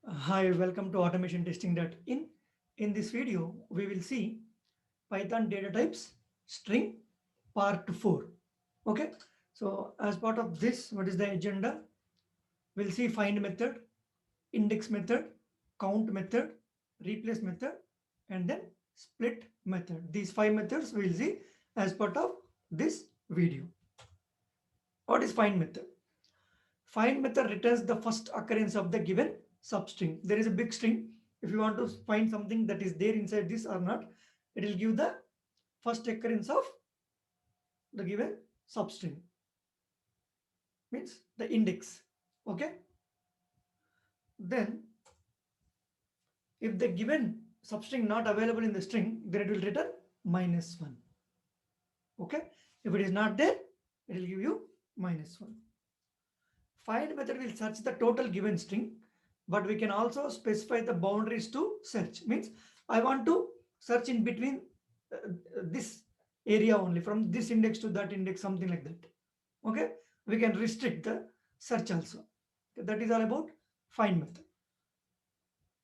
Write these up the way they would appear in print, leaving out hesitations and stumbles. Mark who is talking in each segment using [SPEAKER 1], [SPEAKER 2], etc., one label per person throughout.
[SPEAKER 1] Hi, welcome to automation testing.in. In this video, we will see Python data types string part 4. Okay, so as part of this, what is the agenda? We'll see find method, index method, count method, replace method, and then split method. These 5 methods we'll see as part of this video. What is find method? Find method returns the first occurrence of the given substring. There is a big string. If you want to find something that is there inside this or not, it will give the first occurrence of the given substring. Means the index. Okay. Then if the given substring not available in the string, then it will return -1. Okay. If it is not there, it will give you -1. Find method will search the total given string, but we can also specify the boundaries to search. Means I want to search in between this area only, from this index to that index, something like that. Okay, we can restrict the search also. Okay, that is all about find method.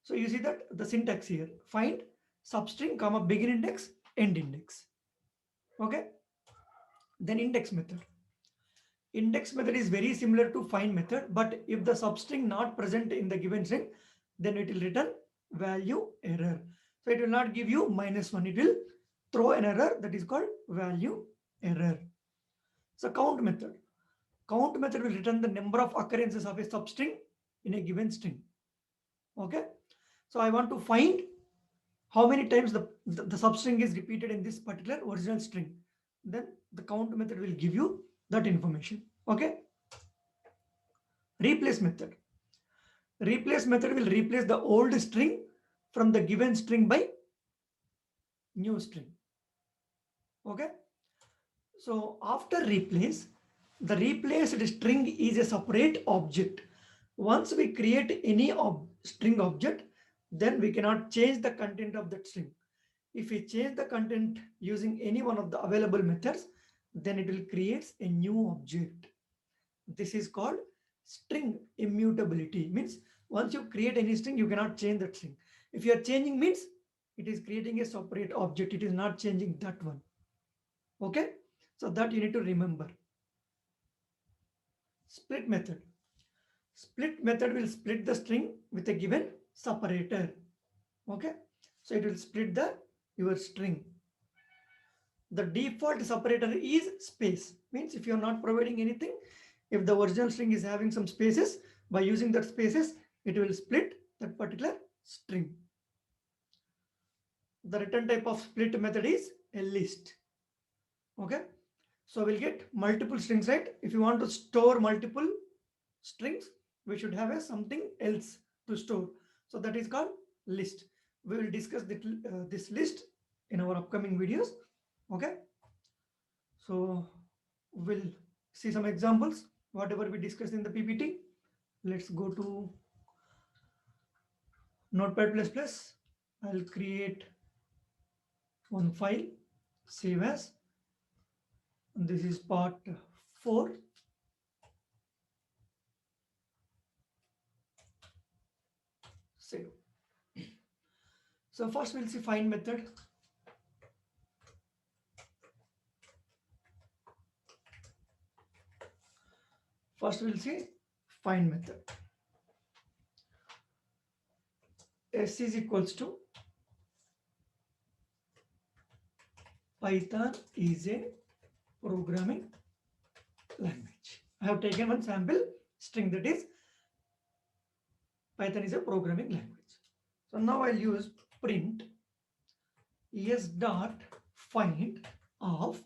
[SPEAKER 1] So you see that the syntax here: find substring comma begin index end index. Okay, then index method. Index method is very similar to find method, but if the substring not present in the given string, then it will return value error. So it will not give you -1, it will throw an error that is called value error. So count method. Count method will return the number of occurrences of a substring in a given string. Okay. So I want to find how many times the substring is repeated in this particular original string. Then the count method will give you that information. Okay. Replace method. Replace method will replace the old string from the given string by new string. Okay. So after replace, the replaced string is a separate object. Once we create any string object, then we cannot change the content of that string. If we change the content using any one of the available methods, then it will create a new object. This is called string immutability. Means once you create any string, you cannot change that string. If you are changing, means it is creating a separate object. It is not changing that one. Okay, so that you need to remember. Split method. Split method will split the string with a given separator. Okay, so it will split the your string. The default separator is space. Means if you are not providing anything, if the original string is having some spaces, by using that spaces, it will split that particular string. The return type of split method is a list. Okay, so we'll get multiple strings, right? If you want to store multiple strings, we should have a something else to store. So that is called list. We will discuss this list in our upcoming videos. Okay, so we'll see some examples whatever we discussed in the PPT. Let's go to Notepad++. I'll create one file, save as. This is part 4. Save. So first we'll see find method. First we'll see find method. S is equals to Python is a programming language. I have taken one sample string, that is Python is a programming language. So now I'll use print s dot find of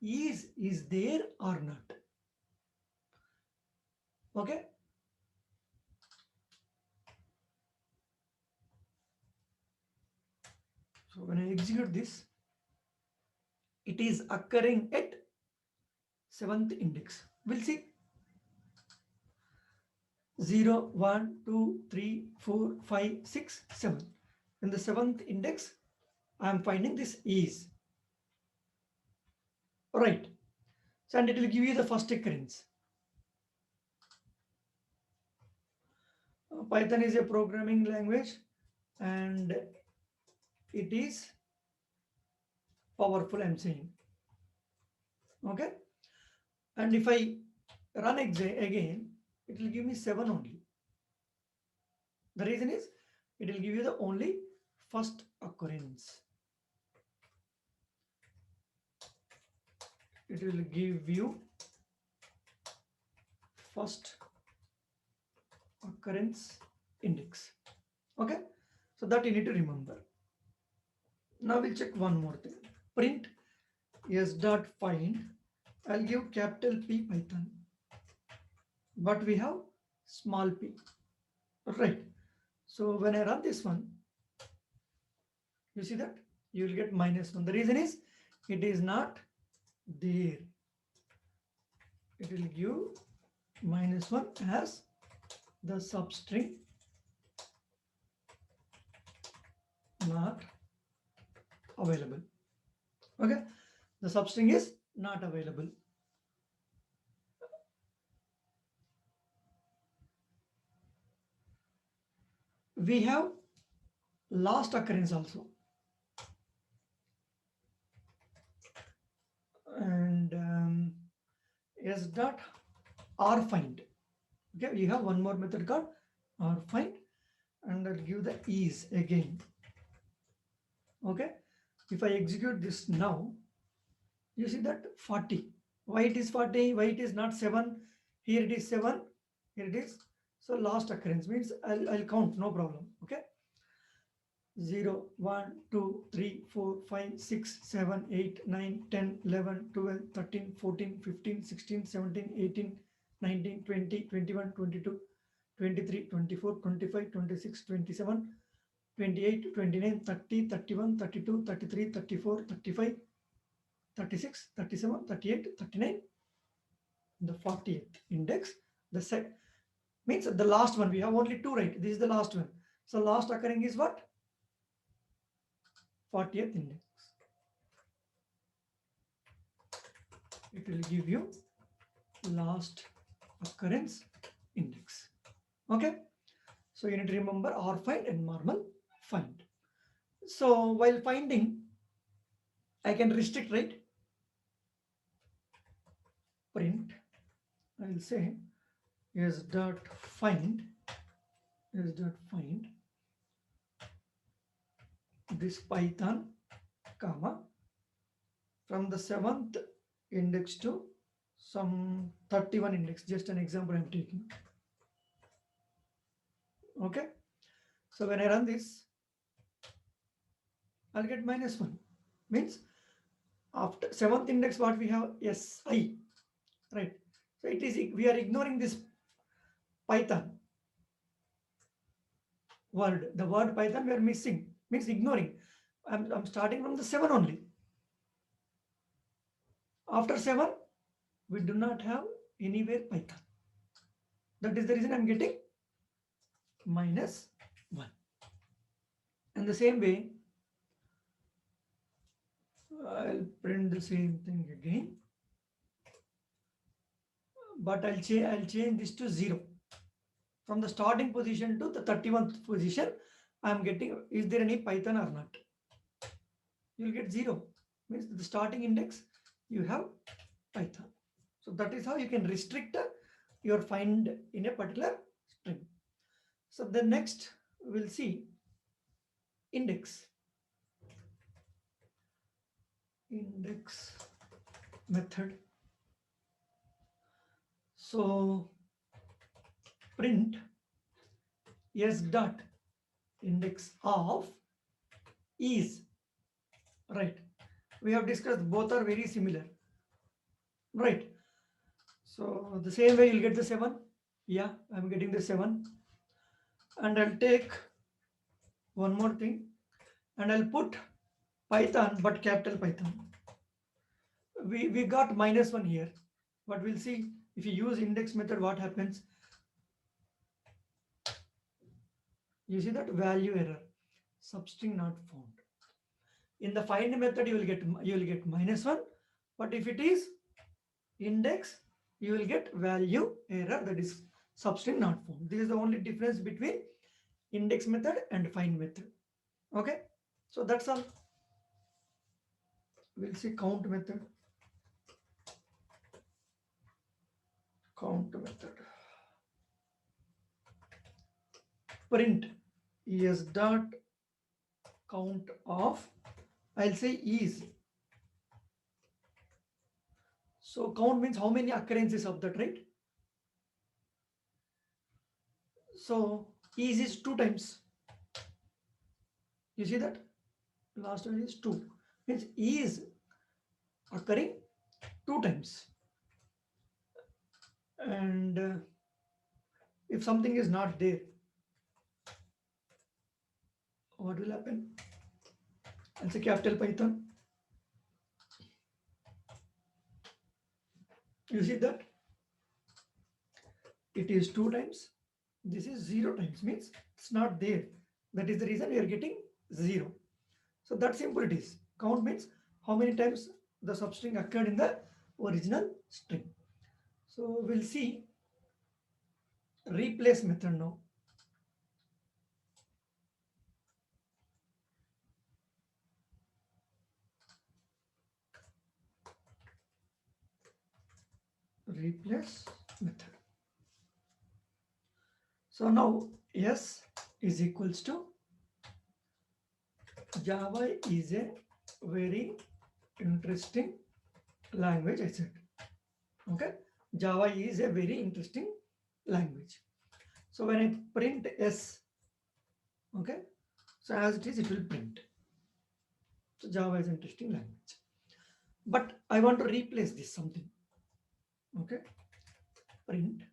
[SPEAKER 1] is there or not. Okay. So when I execute this, it is occurring at 7th index. We'll see 0, 1, 2, 3, 4, 5, 6, 7. In the 7th index, I am finding this is. Right. So and it will give you the first occurrence. Python is a programming language and it is powerful, I'm saying. Okay. And if I run again, it will give me 7 only. The reason is it will give you the only first occurrence. It will give you first occurrence index. Okay. So that you need to remember. Now we'll check one more thing. Print s dot find. I'll give capital P Python, but we have small p, right? So when I run this one, you see that you will get -1. The reason is it is not there. It will give -1 as the substring not available. Okay, the substring is not available. We have last occurrence also, and s dot r find. Okay, you have one more method called r find, and I'll give the ease again. Okay, if I execute this now, you see that 40. Why it is 40? Why it is not 7? Here it is 7. Here it is. So last occurrence means I'll count, no problem. Okay. 0, 1, 2, 3, 4, 5, 6, 7, 8, 9, 10, 11, 12, 13, 14, 15, 16, 17, 18, 19, 20, 21, 22, 23, 24, 25, 26, 27, 28, 29, 30, 31, 32, 33, 34, 35, 36, 37, 38, 39, the 40th index. The set means the last one. We have only 2, right? This is the last one. So last occurring is what? 40th index. It will give you last occurrence index. Okay. So you need to remember R find and normal find. So while finding, I can restrict, right? Print, I'll say s dot find this Python, comma, from the 7th index to some 31 index. Just an example I'm taking. Okay. So when I run this, I'll get -1. Means after 7th index, what we have? Si, right? So it is, we are ignoring this Python word. The word Python we are missing, means ignoring. I'm starting from the 7 only. After 7, we do not have anywhere Python. That is the reason I'm getting -1. And the same way, I'll print the same thing again, but I'll change this to 0. From the starting position to the 31st position, I'm getting, is there any Python or not? You'll get 0. Means the starting index, you have Python. So that is how you can restrict your find in a particular string. So the next we'll see index method. So print s dot index of is, right? We have discussed both are very similar, right? So the same way you'll get the 7. Yeah, I'm getting the 7. And I'll take one more thing and I'll put Python, but capital Python. We got -1 here, but we'll see if you use index method what happens. You see that value error, substring not found. In the find method you will get -1, but if it is index, you will get value error, that is substring not found. This is the only difference between index method and find method. Okay, so that's all. We'll see count method. Count method. Print is dot count of, I'll say is. So count means how many occurrences of that, right? So is 2 times. You see that? Last one is 2. Means is occurring 2 times. And if something is not there, what will happen? I'll say capital Python. You see that? It is 2 times. This is 0 times, means it's not there. That is the reason we are getting 0. So that simple it is. Count means how many times the substring occurred in the original string. So we'll see replace method now. Replace method. So now S is equals to Java is a very interesting language, I said. Okay, Java is a very interesting language. So when I print S, okay, so as it is, it will print. So Java is an interesting language. But I want to replace this something. Okay, print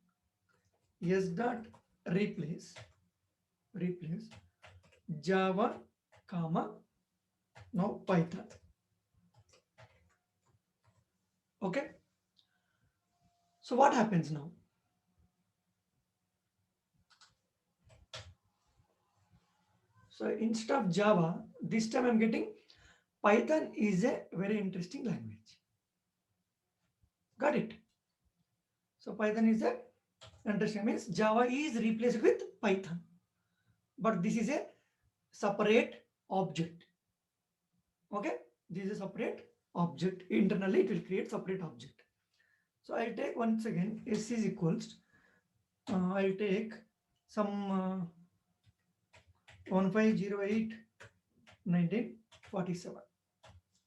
[SPEAKER 1] S dot replace Java, comma, now Python. Okay, so what happens now? So instead of Java, this time I'm getting Python is a very interesting language. Got it? So Python is a interesting, means Java is replaced with Python. But this is a separate object. Okay, this is a separate object. Internally it will create separate object. So I'll take once again S is equals, I'll take some 1508-1947.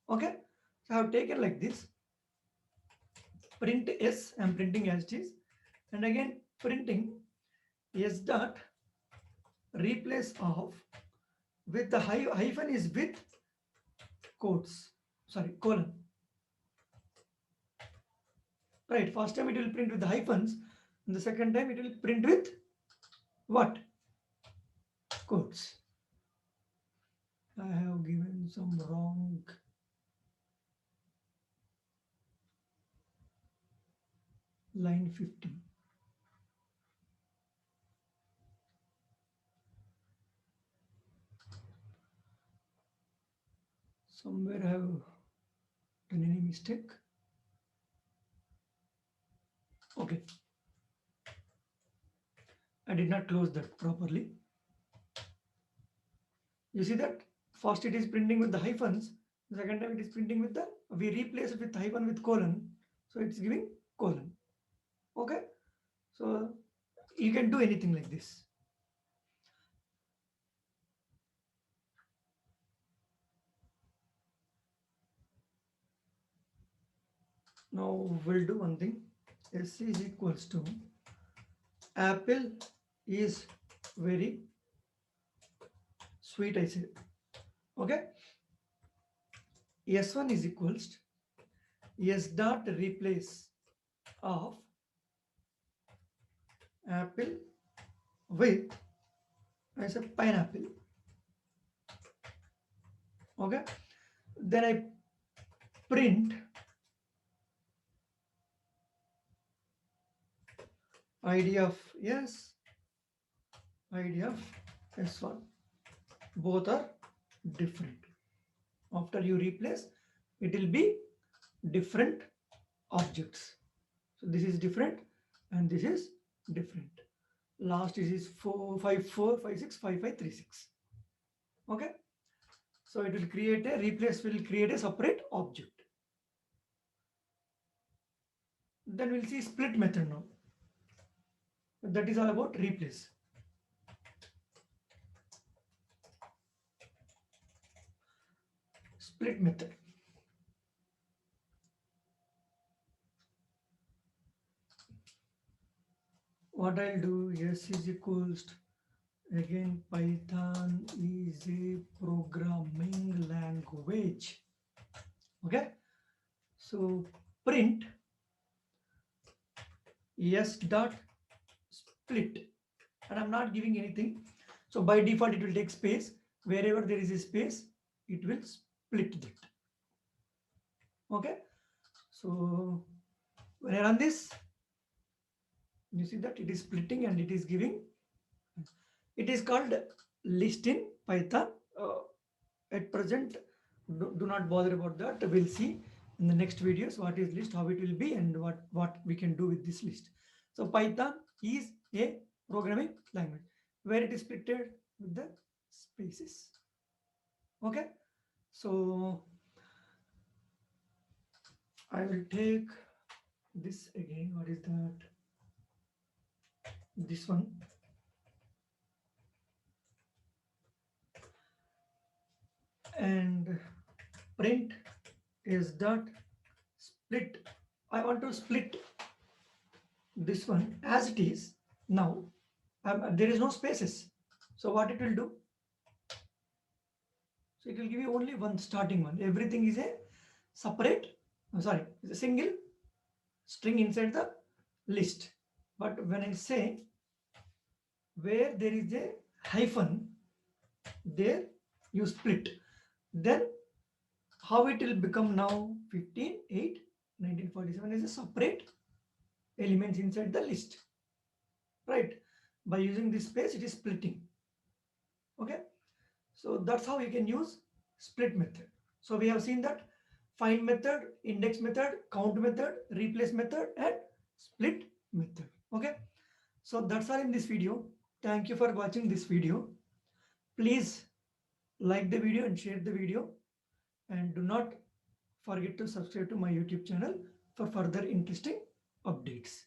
[SPEAKER 1] Okay, so I have taken like this. Print S, I am printing as it is, and again printing S dot replace of, with the hyphen is with quotes, sorry, colon. Right, first time it will print with the hyphens, and the second time it will print with what? Quotes. I have given some wrong. Line 50. Somewhere I have done any mistake. Okay. I did not close that properly. You see that? First it is printing with the hyphens. The second time it is printing with the, we replace it with hyphen with colon. So it's giving colon. Okay. So you can do anything like this. Now we'll do one thing. S is equals to apple is very sweet, I said. Okay. S1 is equals to S dot replace of apple with, I said, pineapple. Okay. Then I print ID of yes, ID of S1. Both are different. After you replace, it will be different objects. So this is different and this is different. Last is 4, 5, 4, 5, 6, 5, 5, 3, 6. Okay. So it will create a replace will create a separate object. Then we'll see split method now. That is all about replace. Split method. What I'll do, s is equals to, again, Python is a programming language. Okay. So print s dot split, and I'm not giving anything. So by default, it will take space. Wherever there is a space, it will split that. Okay. So when I run this, you see that it is splitting and it is giving. It is called list in Python. At present, do not bother about that. We'll see in the next videos what is list, how it will be, and what we can do with this list. So Python is a programming language where it is splitted with the spaces. Okay. So I will take this again. What is that? This one. And print is dot split. I want to split this one as it is now. There is no spaces. So what it will do? So it will give you only one starting one. Everything is a separate, is a single string inside the list. But when I say where there is a hyphen, there you split. Then how it will become now 15, 8, 1947 is a separate elements inside the list. Right? By using this space, it is splitting. Okay. So that's how you can use split method. So we have seen that find method, index method, count method, replace method, and split method. Okay. So that's all in this video. Thank you for watching this video. Please like the video and share the video. And do not forget to subscribe to my YouTube channel for further interesting updates.